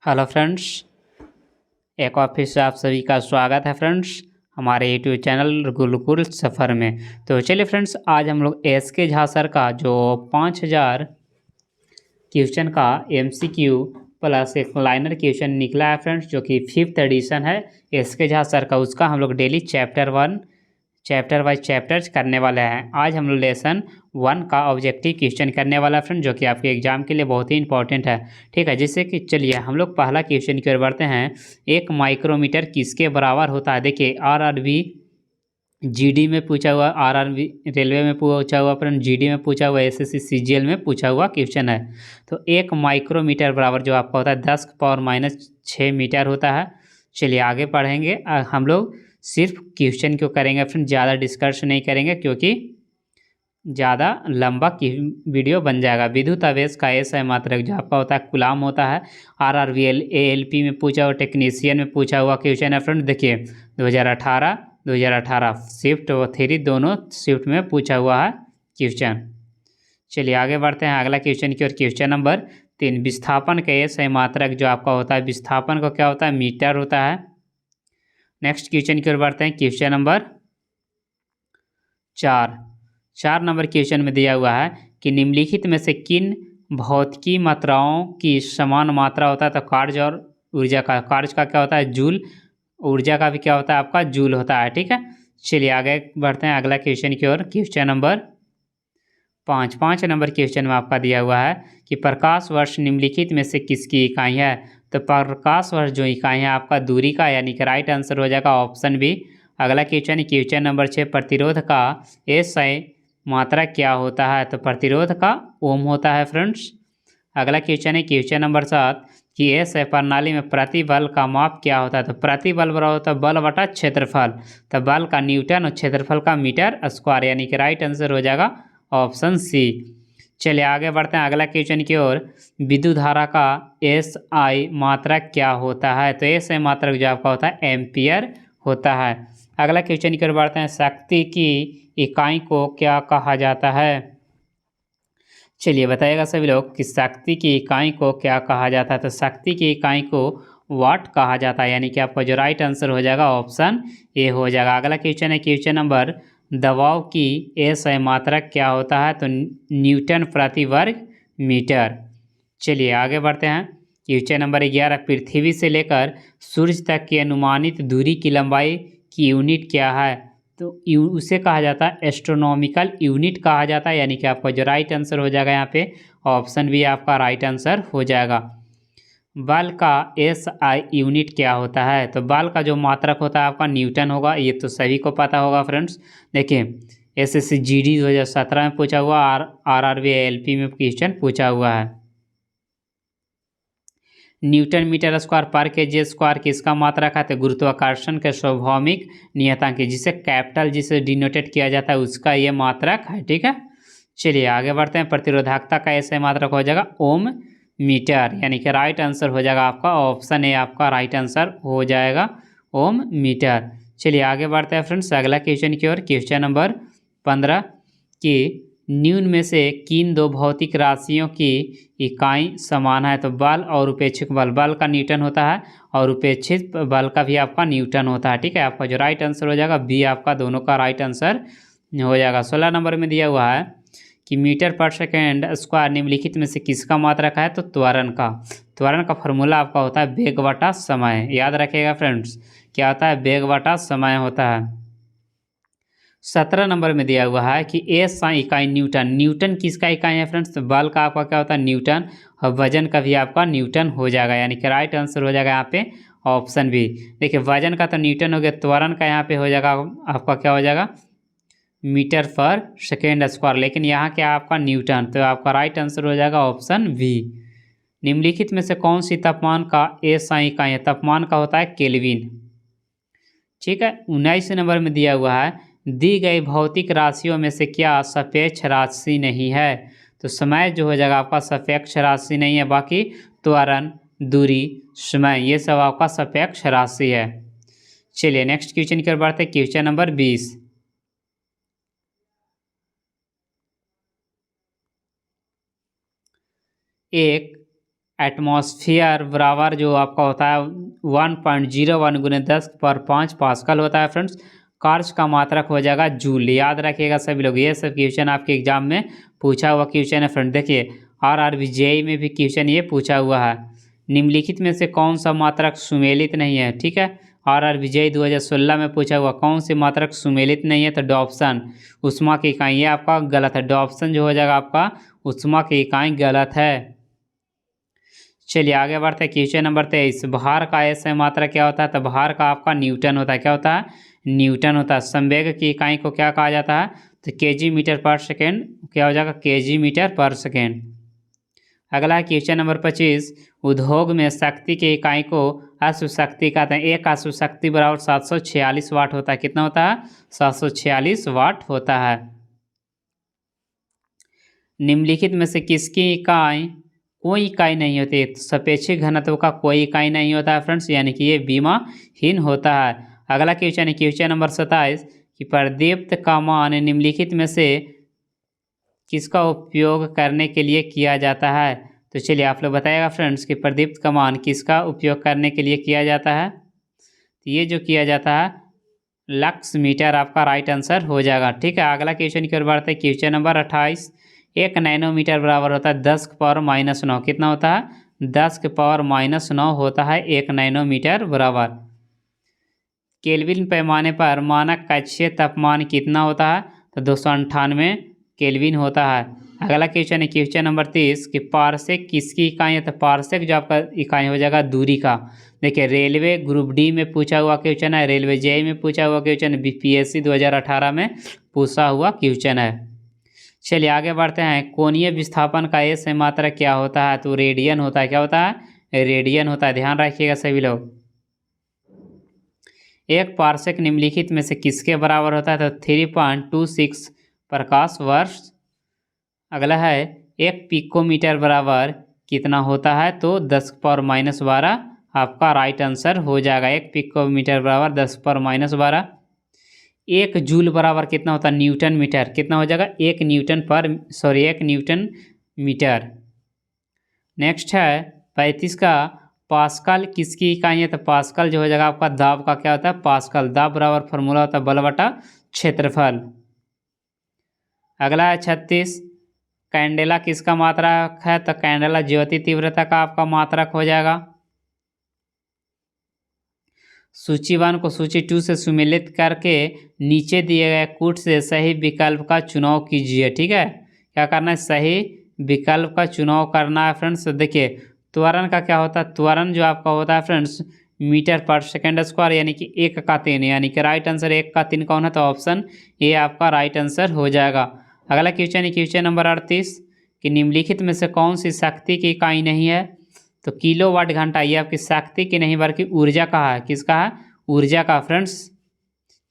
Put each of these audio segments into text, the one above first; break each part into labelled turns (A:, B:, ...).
A: Hello friends, एक बार फिर से आप सभी का स्वागत है फ्रेंड्स हमारे यूट्यूब चैनल गुरुकुल सफ़र में। तो चलिए फ्रेंड्स, आज हम लोग एस के झा सर का जो 5000 क्वेश्चन का एमसीक्यू प्लस एक लाइनर क्वेश्चन निकला है फ्रेंड्स, जो कि 5th एडिशन है एस के झा सर का। उसका हम लोग डेली चैप्टर वाइज चैप्टर्स करने वाले हैं। आज हम लोग लेसन 1 का ऑब्जेक्टिव क्वेश्चन करने वाला है फ्रेंड, जो कि आपके एग्जाम के लिए बहुत ही इंपॉर्टेंट है। ठीक है, जिससे कि चलिए हम लोग पहला क्वेश्चन की ओर बढ़ते हैं। 1 माइक्रोमीटर किसके बराबर होता है? देखिए, आरआरबी जीडी में पूछा हुआ, आरआरबी रेलवे में पूछा हुआ फ्रेंड, जीडी में पूछा हुआ, एसएससी सीजीएल में पूछा हुआ क्वेश्चन है। तो 1 माइक्रोमीटर बराबर जो आपका होता है 10⁻⁻6 मीटर होता है। चलिए आगे पढ़ेंगे। हम लोग सिर्फ क्वेश्चन क्यों करेंगे फ्रेंड, ज़्यादा डिस्कस नहीं करेंगे क्योंकि ज़्यादा लंबा की वीडियो बन जाएगा। विद्युत आवेश का ऐसा मात्रक जो आपका होता है कूलाम होता है। आरआरबीएल एएलपी में पूछा हुआ, टेक्नीशियन में पूछा हुआ क्वेश्चन है फ्रेंड। देखिए 2018 शिफ्ट और 3 दोनों शिफ्ट में पूछा हुआ है क्वेश्चन। चलिए आगे बढ़ते हैं अगला क्वेश्चन की ओर। क्वेश्चन नंबर 3, विस्थापन का ऐसा मात्रक जो आपका होता है, विस्थापन को क्या होता है? मीटर होता है। नेक्स्ट क्वेश्चन की ओर बढ़ते हैं। क्वेश्चन नंबर 4 नंबर क्वेश्चन में दिया हुआ है कि निम्नलिखित में से किन भौतिकी मात्राओं की समान मात्रा होता है? तो कार्य और ऊर्जा का, कार्य का क्या होता है? जूल, ऊर्जा का भी क्या होता है? आपका जूल होता है। ठीक है, चलिए आगे बढ़ते हैं अगला क्वेश्चन की ओर। क्वेश्चन नंबर 5 नंबर क्वेश्चन में आपका दिया हुआ है कि प्रकाश वर्ष निम्नलिखित में से किसकी इकाई है? तो प्रकाश वर्ष जो इकाई है आपका दूरी का, यानी कि राइट आंसर हो जाएगा ऑप्शन बी। अगला क्वेश्चन नंबर 6, प्रतिरोध का एसआई मात्रा क्या होता है? तो प्रतिरोध का ओम होता है फ्रेंड्स। अगला क्वेश्चन है क्वेश्चन नंबर 7 कि एसआई प्रणाली में प्रतिबल का माप क्या होता है? तो प्रतिबल बराबर होता है बल बटा क्षेत्रफल। तो बल का न्यूटन और क्षेत्रफल का मीटर स्क्वायर, यानी कि राइट आंसर हो जाएगा ऑप्शन सी। चलिए आगे बढ़ते हैं अगला क्वेश्चन की ओर। विद्युत धारा का एस आई मात्रक क्या होता है? तो एस आई मात्रक जो आपका होता है एम्पियर होता है। अगला क्वेश्चन की ओर बढ़ते हैं। शक्ति की इकाई को क्या कहा जाता है? चलिए बताइएगा सभी लोग कि शक्ति की इकाई को क्या कहा जाता है? तो शक्ति की इकाई को वाट कहा जाता है, यानी कि आपका जो राइट आंसर हो जाएगा ऑप्शन ए हो जाएगा। अगला क्वेश्चन है क्वेश्चन नंबर, दबाव की एसआई मात्रक क्या होता है? तो न्यूटन प्रति वर्ग मीटर। चलिए आगे बढ़ते हैं। क्वेश्चन नंबर 11, पृथ्वी से लेकर सूर्य तक की अनुमानित दूरी की लंबाई की यूनिट क्या है? तो उसे कहा जाता है एस्ट्रोनॉमिकल यूनिट कहा जाता है, यानी कि आपका जो राइट आंसर हो जाएगा यहाँ पे ऑप्शन भी आपका राइट आंसर हो जाएगा। बल का एस आई यूनिट क्या होता है? तो बल का जो मात्रक होता है आपका न्यूटन होगा, ये तो सभी को पता होगा फ्रेंड्स। देखिए एसएससी जीडी 2017 में पूछा हुआ, आरआरबी एएलपी में क्वेश्चन पूछा हुआ है। न्यूटन मीटर स्क्वायर पर केजी स्क्वायर किसका मात्रक है? तो गुरुत्वाकर्षण के स्वाभाविक नियतांक, जिसे कैपिटल जिसे डिनोटेट किया जाता है उसका ये मात्रक है। ठीक है, चलिए आगे बढ़ते हैं। प्रतिरोधकता का ऐसे मात्रक हो जाएगा ओम मीटर, यानी कि राइट आंसर हो जाएगा आपका ऑप्शन ए, आपका राइट आंसर हो जाएगा ओम मीटर। चलिए आगे बढ़ते हैं फ्रेंड्स अगला क्वेश्चन की ओर। क्वेश्चन नंबर 15 कि निम्न में से किन दो भौतिक राशियों की इकाई समान है? तो बल और उपेक्षित बल, बल का न्यूटन होता है और उपेक्षित बल का भी आपका न्यूटन होता है। ठीक है, आपका जो राइट आंसर हो जाएगा बी, आपका दोनों का राइट आंसर हो जाएगा। 16 नंबर में दिया हुआ है कि मीटर पर सेकेंड स्क्वायर निम्नलिखित में से किसका मात्रक है? तो त्वरण का। त्वरण का फॉर्मूला आपका होता है वेग बटा समय, याद रखिएगा फ्रेंड्स, क्या होता है? वेग बटा समय होता है। 17 नंबर में दिया हुआ है कि एस इकाई न्यूटन, न्यूटन किसका इकाई है फ्रेंड्स? तो बल का आपका क्या होता है? न्यूटन, और वजन का भी आपका न्यूटन हो जाएगा, यानी कि राइट आंसर हो जाएगा यहाँ पे ऑप्शन बी। देखिए वजन का तो न्यूटन हो गया, त्वरण का यहाँ पे हो जाएगा आपका क्या हो जाएगा? मीटर पर सेकेंड स्क्वायर, लेकिन यहाँ क्या आपका न्यूटन, तो आपका राइट आंसर हो जाएगा ऑप्शन बी। निम्नलिखित में से कौन सी तापमान का एस इकाई है? तापमान का होता है केल्विन। ठीक है, 19 नंबर में दिया हुआ है दी गई भौतिक राशियों में से क्या सापेक्ष राशि नहीं है? तो समय जो हो जाएगा आपका सापेक्ष राशि नहीं है, बाकी त्वरण, दूरी, समय ये सब आपका सापेक्ष राशि है। चलिए नेक्स्ट क्वेश्चन की ओर बढ़ते हैं। क्वेश्चन नंबर 20, एक एटमॉस्फेयर बराबर जो आपका होता है 1.01 गुने 10⁵ पास्कल होता है फ्रेंड्स। कार्य का मात्रक हो जाएगा जूल। याद रखिएगा सभी लोग, ये सब क्वेश्चन आपके एग्जाम में पूछा हुआ क्वेश्चन है फ्रेंड। देखिए RRB जेईई में भी क्वेश्चन ये पूछा हुआ है, निम्नलिखित में से कौन सा मात्रक सुमेलित नहीं है। ठीक है, RRB जेईई 2016 में पूछा हुआ कौन सी मात्रक सुमेलित नहीं है, तो डॉप्सन उष्मा की इकाई, ये आपका गलत है। डॉप्सन जो हो जाएगा आपका उष्मा की इकाई गलत है। चलिए आगे बढ़ते हैं क्वेश्चन नंबर 23। भार का ऐसे मात्रा क्या होता है, तो भार का आपका न्यूटन होता है। क्या होता है, न्यूटन होता है। संवेग की इकाई को क्या कहा जाता है, तो केजी मीटर पर सेकेंड, क्या हो जाएगा केजी मीटर पर सेकेंड। अगला है क्वेश्चन नंबर 25। उद्योग में शक्ति की इकाई को अश्व शक्ति कहते हैं। एक अश्व शक्ति बराबर 746 वाट होता है। कितना होता है, 746 वाट होता है। निम्नलिखित में से किसकी इकाई कोई इकाई नहीं होती, तो सापेक्षिक घनत्व का कोई इकाई नहीं होता है फ्रेंड्स, यानी कि ये बीमाहीन होता है। अगला क्वेश्चन है क्वेश्चन नंबर 27 कि प्रदीप्त का मान निम्नलिखित में से किसका उपयोग करने के लिए किया जाता है। तो चलिए आप लोग बताइएगा फ्रेंड्स कि प्रदीप्त का मान किसका उपयोग करने के लिए किया जाता है। तो ये जो किया जाता है लक्स मीटर आपका राइट आंसर हो जाएगा। ठीक है, अगला क्वेश्चन की ओर बढ़ते हैं। Question number 28। 1 नैनोमीटर बराबर होता है 10⁻⁹। कितना होता है, 10⁻⁹ होता है 1 नैनोमीटर बराबर। केल्विन पैमाने पर मानक कक्षीय तापमान कितना होता है, तो 298 केल्विन होता है। अगला क्वेश्चन है क्वेश्चन नंबर 30 कि पारसेक किसकी इकाई है, तो पारसेक जो आपका इकाई हो जाएगा दूरी का। देखिए रेलवे ग्रुप डी में पूछा हुआ क्वेश्चन है, रेलवे जेईई में पूछा हुआ क्वेश्चन, बीपीएससी 2018 में पूछा हुआ क्वेश्चन है। चलिए आगे बढ़ते हैं। कोणीय विस्थापन का ऐसे मात्रा क्या होता है, तो रेडियन होता है। क्या होता है, रेडियन होता है। ध्यान रखिएगा सभी लोग। एक पारसेक निम्नलिखित में से किसके बराबर होता है, तो 3.26 प्रकाश वर्ष। अगला है एक पिकोमीटर बराबर कितना होता है, तो 10⁻⁻12 आपका राइट आंसर हो जाएगा। एक पिकोमीटर बराबर 10⁻⁻12। एक जूल बराबर कितना होता है, न्यूटन मीटर। कितना हो जाएगा, एक न्यूटन मीटर। नेक्स्ट है 35 का पास्कल किसकी इकाई है, तो पास्कल जो हो जाएगा आपका दाब का क्या होता है, पास्कल। दाब बराबर फॉर्मूला होता है बल बटा क्षेत्रफल। अगला है 36। कैंडेला किसका मात्रक है, तो कैंडेला ज्योति तीव्रता का आपका मात्रक हो जाएगा। सूची 1 को सूची 2 से सुमेलित करके नीचे दिए गए कूट से सही विकल्प का चुनाव कीजिए। ठीक है, क्या करना है, सही विकल्प का चुनाव करना है फ्रेंड्स। देखिए त्वरण का क्या होता है, त्वरण जो आपका होता है friends metre per second square, यानी कि 1/3, यानी कि राइट आंसर 1/3 कौन है, तो ऑप्शन ए आपका राइट आंसर हो जाएगा। अगला क्वेश्चन है क्वेश्चन नंबर 38 कि निम्नलिखित में से कौन सी शक्ति की इकाई नहीं है, तो किलोवाट घंटा। ये आपकी शक्ति की नहीं बल्कि ऊर्जा का है। किसका है, ऊर्जा का फ्रेंड्स।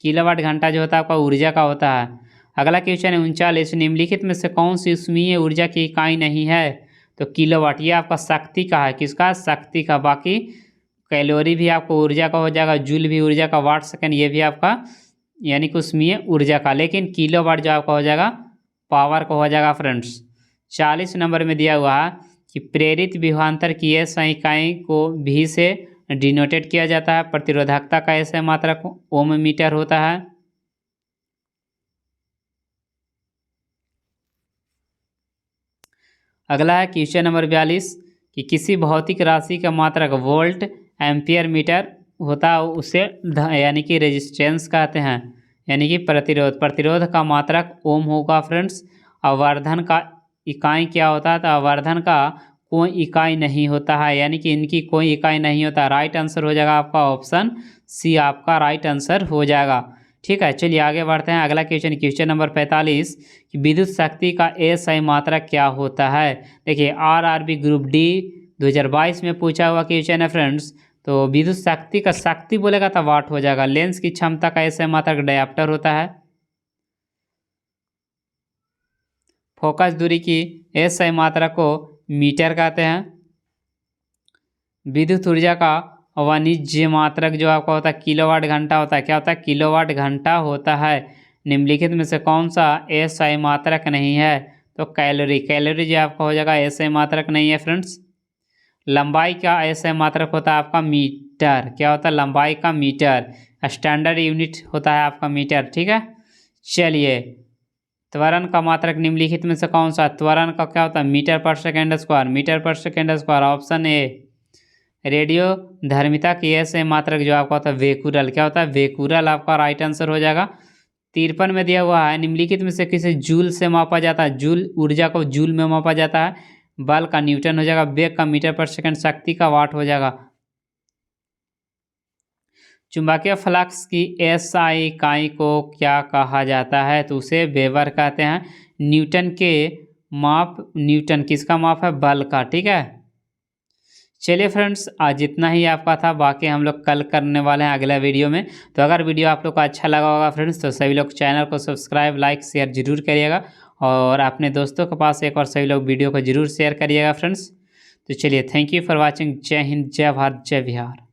A: किलोवाट घंटा जो होता है आपका ऊर्जा का होता है। अगला क्वेश्चन है 39। निम्नलिखित में से कौन सी ऊष्मीय ऊर्जा की इकाई नहीं है, तो किलोवाट। ये आपका शक्ति का है। किसका, शक्ति का। बाकी कैलोरी भी आपको ऊर्जा का हो जाएगा, जूल भी ऊर्जा का, वाट सेकेंड ये भी आपका यानी कि ऊष्मीय ऊर्जा का। लेकिन किलोवाट जो आपका हो जाएगा पावर का हो जाएगा फ्रेंड्स। 40 नंबर में दिया हुआ है कि प्रेरित विभवांतर की ऐसा इकाई को भी से डिनोटेड किया जाता है। प्रतिरोधकता का ऐसा मात्रक ओम मीटर होता है। अगला है क्वेश्चन नंबर 42 कि किसी भौतिक राशि का मात्रक वोल्ट एम्पियर मीटर होता है, उसे यानी कि रेजिस्टेंस कहते हैं, यानी कि प्रतिरोध का मात्रक ओम होगा फ्रेंड्स। आवर्धन का इकाई क्या होता है, तो आवर्धन का कोई इकाई नहीं होता है, यानी कि इनकी कोई इकाई नहीं होता। राइट आंसर हो जाएगा आपका ऑप्शन सी आपका राइट आंसर हो जाएगा। ठीक है, चलिए आगे बढ़ते हैं। अगला क्वेश्चन क्वेश्चन नंबर 45 कि विद्युत शक्ति का एसआई मात्रक क्या होता है। देखिए RRB ग्रुप डी 2022 में पूछा हुआ क्वेश्चन है फ्रेंड्स। तो विद्युत शक्ति का शक्ति बोलेगा तो वाट हो जाएगा। लेंस की क्षमता का एसआई मात्रक डायप्टर होता है। फोकस दूरी की एसआई मात्रा को मीटर कहते हैं। विद्युत ऊर्जा का वाणिज्य मात्रक जो आपका होता है किलोवाट घंटा होता है। क्या होता है, किलोवाट घंटा होता है। निम्नलिखित में से कौन सा एसआई मात्रक नहीं है, तो कैलोरी। कैलोरी जो आपका हो जाएगा एसआई मात्रक नहीं है फ्रेंड्स। लंबाई का ऐसे मात्रक होता है आपका मीटर। क्या होता है? लंबाई का मीटर। स्टैंडर्ड यूनिट होता है आपका मीटर। ठीक है, चलिए त्वरण का मात्रक निम्नलिखित में से कौन सा? त्वरण का क्या होता है? Metre per second square. Metre per second square option A. Radio धर्मिता की ऐसे मात्रक जो आपका होता है वेकुरल। क्या होता है? वेकुरल आपका राइट आंसर हो जाएगा। 53 में दिया हुआ है निम्नलिखित में से किसे जूल से मापा जाता है? जूल, ऊर्जा को जूल में मापा जाता है। बल का न्यूटन हो जाएगा। वेग का मीटर पर सेकंड। शक्ति का वाट हो जाएगा। चुंबकीय फ्लक्स की एसआई इकाई को क्या कहा जाता है? तो उसे वेबर कहते हैं। न्यूटन के माप, न्यूटन किसका माप है? बल का। ठीक है, चलिए फ्रेंड्स आज इतना ही आपका था, बाकी हम लोग कल करने वाले हैं अगला वीडियो में। तो अगर वीडियो आप लोग को अच्छा लगा होगा फ्रेंड्स तो सभी लोग चैनल को सब्सक्राइब, लाइक, शेयर जरूर करिएगा और अपने दोस्तों के पास एक और सभी लोग वीडियो को जरूर शेयर करिएगा फ्रेंड्स। तो चलिए थैंक यू फॉर वॉचिंग। जय हिंद, जय भारत, जय बिहार।